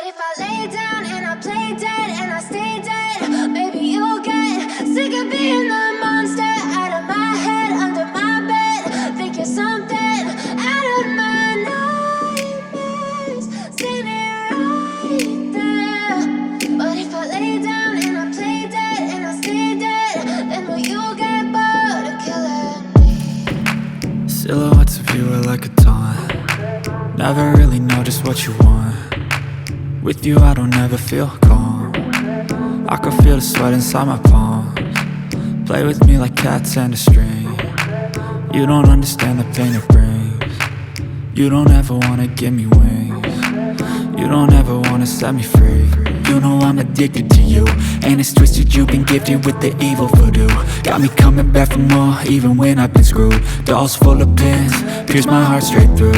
if I lay down and I play dead and I stay dead, maybe you'll get sick of being the monster out of my head, under my bed. Think you're something out of my nightmares, standing right there. But if I lay down and I play dead and I stay dead, then will you get bored of killing me? Silhouettes of you are like a taunt. Never really know just what you want. With you I don't ever feel calm. I can feel the sweat inside my palms. Play with me like cats and a string. You don't understand the pain it brings. You don't ever wanna give me wings. You don't ever wanna set me free. You know I'm addicted to you, and it's twisted, you've been gifted with the evil voodoo. Got me coming back for more, even when I've been screwed. Dolls full of pins, pierce my heart straight through.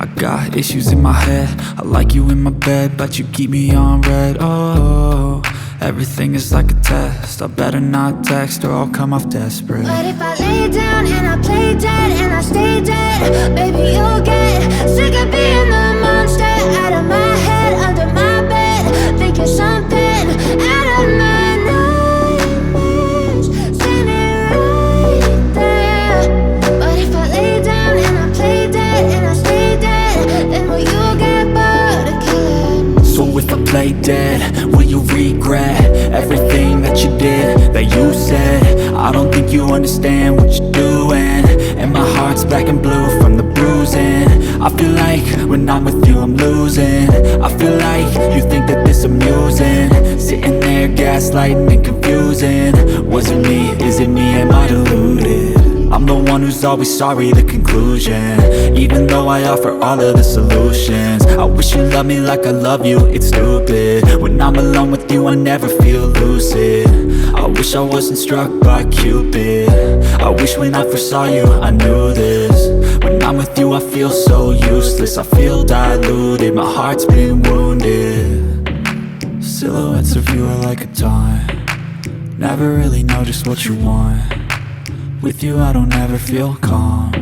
I got issues in my head, I like you in my bed, but you keep me on red. Oh, everything is like a test, I better not text or I'll come off desperate. But if I lay down and I play dead and I stay dead, baby you'll get sick of being the monster out of my head, under my bed. Think you're something out of my nightmares, standing right there. But if I lay down and I play dead and I stay dead, then will you get bored of killing me? So if I play dead, will you regret everything that you did, that you said? I don't think you understand what you're doing, and my heart's black and blue from the bruising. I feel like when I'm with you I'm losing. I feel like you think that this amusing, sitting there gaslighting and confusing. Was it me? Is it me? Am I deluded? I'm the one who's always sorry, the conclusion, even though I offer all of the solutions. I wish you loved me like I love you, it's stupid. When I'm alone with you I never feel lucid. I wish I wasn't struck by Cupid. I wish when I first saw you I knew this. When I'm with you I feel so useless, I feel diluted, my heart's been wounded. Silhouettes of you are like a taunt. Never really know just what you want. With you I don't ever feel calm.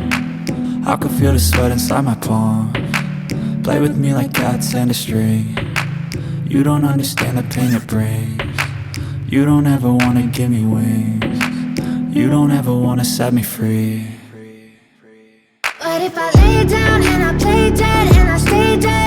I can feel the sweat inside my palms. Play with me like cats and a string. You don't understand the pain it brings. You don't ever wanna give me wings. You don't ever wanna set me free. But if I lay down and I play dead and I stay dead,